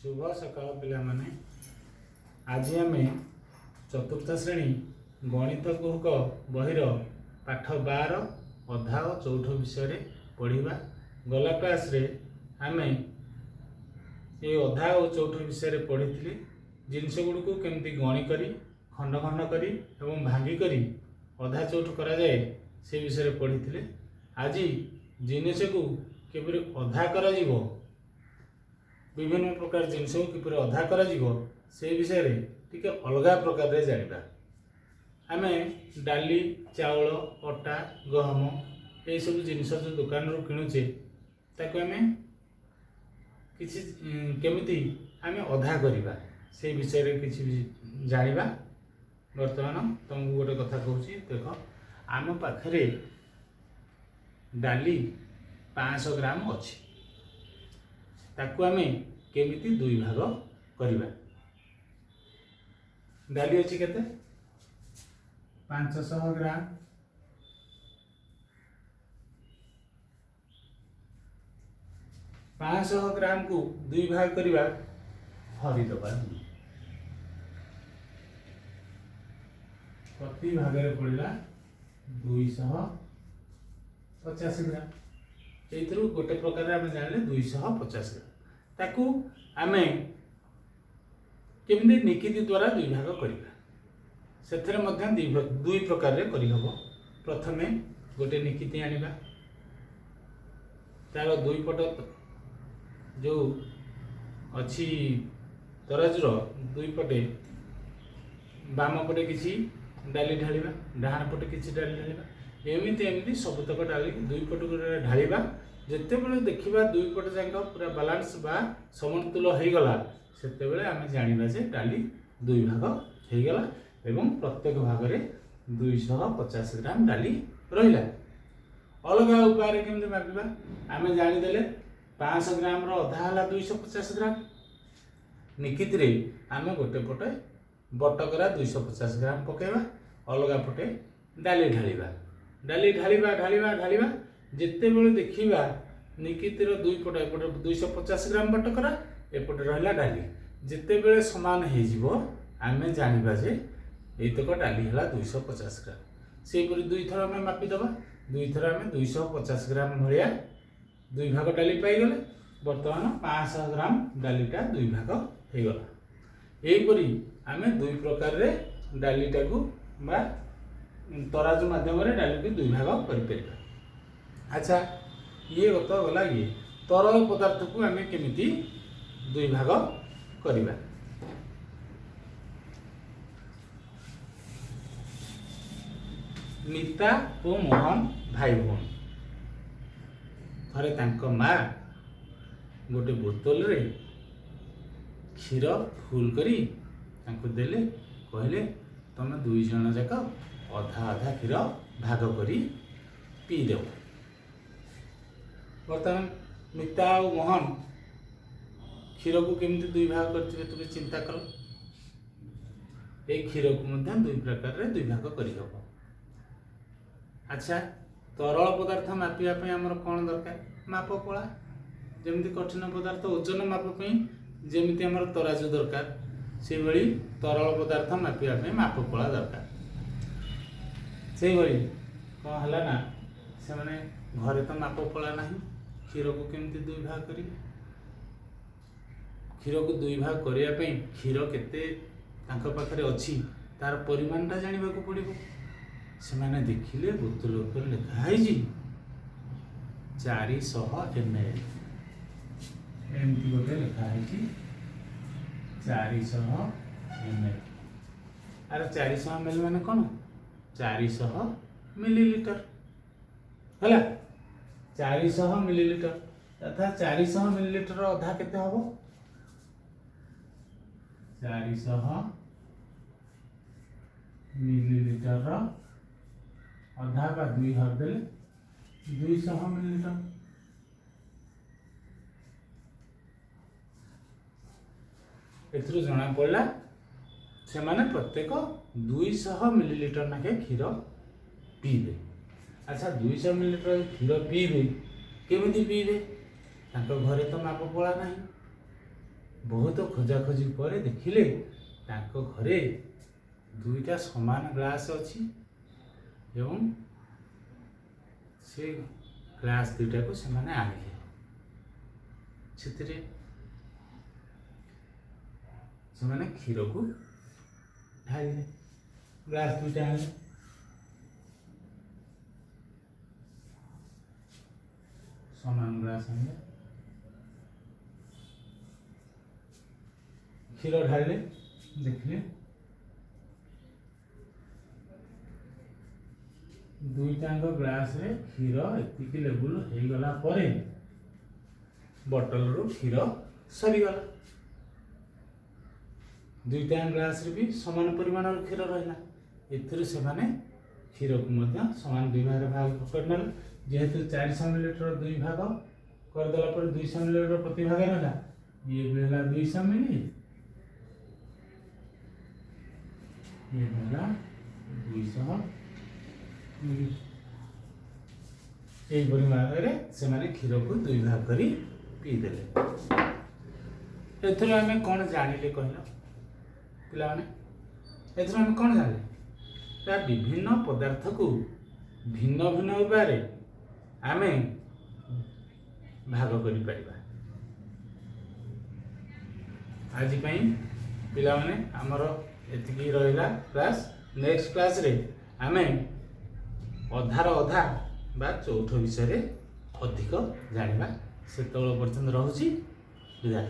शुभ सकाळ पिलामाने। आज आम चतुर्थ श्रेणी गणित कुहक बहिर पाठ 12 अधा और चौथ विषय पढ़ा। गला क्लास रे आम ये अधा और चौथ विषय पढ़ी जिनस गुड़ को केमती गणी करी खंड खंड करी एवं भांगी करी अधा चौथ करा जाए से विषय पढ़ी। आज जिनस को किपरि अधा करा जीवो, विभिन्न प्रकार जिनस को किपरि अधा करा जीवो से विषय टिके अलगा प्रकार रे जानिबा। आमे डाली चाउल अटा गहम ये सब जिनस जो दुकान रू किणुचे ताको आमे किछि केमिति आमे अधा करिबा से विषय रे किछि जानिबा। वर्तमान तुमको गोटे कथा कहूची, देख आम पाखरे डाली 500 ग्राम अच्छी ताकू आमे केमिति दुई भाग करिबा। डाली अच्छी केते 500 ग्राम, 500 ग्राम को दुई भाग करिबा हरि दबा प्रति भाग रे पड़िला 250 ग्राम। एथरु गोटे प्रकार आम जानिले 250 ग्राम ताकू आमे केमिति निकिति द्वारा दुई भाग करिबा। सेथरे मध्य दुई प्रकार रे करि हबो। प्रथमे गोटे निकिति आनिबा, तार दुई पट जो अछि तराजुर दुई पटे बाम पटे किछि डाली ढालिबा, डाहाण पटे किछि डाली ढालिबा, एमिति एमिति सबतक डाली दुई पट ढालिबा। जेते बेले देखिबा दुई पट जांक पूरा बैलेंस बा समतुल हो गला सेते बेले आमे जानिबा जे डाली दुई भाग हो गला एवं प्रत्येक भाग रे 250 ग्राम डाली रहिला। अलगा उपाय रे केमते मापिबा आमे जानि देले 500 ग्राम रो आधा हला 250 ग्राम। निकित रे आमे गोटे पटे बटकरा 250 ग्राम पकेबा, अलगा पटे डाली ढालिबा। डाली ढालिबा ढालिबा ढालिबा जिते बेले देखिबा निकित रो दुई पटे एपटे 250 ग्राम बटकरा एपटे रहला डाली, जिते बेले समान हे जिवो आमे जानिबा जे एतक डाली हला 250 ग्राम। से परि दुई थर आमे मापी दबा, दुई थर आमे 250 ग्राम भलिया दुई भाग डाली पाई गले। वर्तमान 500 ग्राम डालीटा दुई भाग हे गला। एही परि आमे दुई प्रकार रे डालीटा को बा तराजू माध्यम रे डाली को दुई भाग करि परिबा। अच्छा, ये तो गला ये तरल पदार्थ को आमे केमिति दुई भाग करिबा। नीता और मोहन भाई भौणी थरे तांको माँ गोटे बोतल रे क्षीर फुल करी तांको देले, कहले तमे दुई जण जाक अधा अधा क्षीर भाग करी पी देव। बर्तमान नीता और मोहन क्षीर को केमती दुई भाग करथिबे तुमे चिंता कल। ए क्षीर को मध्य दुई प्रकार रे दुई भाग करि हबो। अच्छा, तरल पदार्थ मापिया पे हमर कोन दरकार? मापपला। जेमती कठिन पदार्थ ओजन माप पे जेमती हमर तराजू दरकार, से भली तरल पदार्थ मापिया पे मापपला दरकार। से भली कोन हला ना से माने घरे तो मापपला नाही, क्षीर को केमती दुई भाग करी? क्षीर को दुई भाग करिया पे क्षीर केते तांको पाखरे अछि तार परिमाणटा जानिबा को पड़िबो। से माने देखिले बोतल ऊपर लिखा है जी 400 ml एमती गोटे लिखा है जी 400 ml। अरे 400 ml माने कौन? 400 मिलीलीटर है। 400 मिलीलीटर तथा 400 मिलीलीटर अधा केते हबो? 400 मिलीलीटर अधा बा दुई हर देले 200 मिलीलीटर। एथरु जना पड़ला से माने प्रत्येक 200 मिलीलीटर नाके क्षीर पीबे। अच्छा, 200 मिलीलीटर क्षीर पीबे केमिति पीबे? तांको घरे तो माप पड़ा नाही, बहुत खोजाखोजी पर देखिले तांको घरे दुईटा समान ग्लास अच्छी एवं से ग्लास दुईटा को से माने आनिले से माने क्षीर को ढालिले ग्लास दुईटा आनिले समान ग्लास आनिले क्षीर ढालिले देखिले दुईटांग ग्लास रे क्षीर एतिकी लेवल हो गला परे बोतल रो क्षीर सरीगला दुईटांग ग्लास रे भी समान परिमाण क्षीर रहिला एथिरे से माने क्षीर को मध्य समान दुई भाग करना जेहेतु 400 मिलीलीटर दुई भाग कर देला पर 200 मिलीलीटर प्रति भाग रहला ये भेला 200 मिली ये भेला 200 यही परिमाण से माने क्षीर को दुई भाग करी पीदेले एथर आम कौन जानिले कहला पिला माने एथर आम कौन जानिले विभिन्न पदार्थ को भिन्न भिन्न उपाय आम भाग करि परिबा आज पिला माने हमर एतिकी रहिला क्लास नेक्स्ट क्लास रे आमे अधार अधा बा चौथ विषय अधिक जानिबा से पर्यंत रहुची विदाय।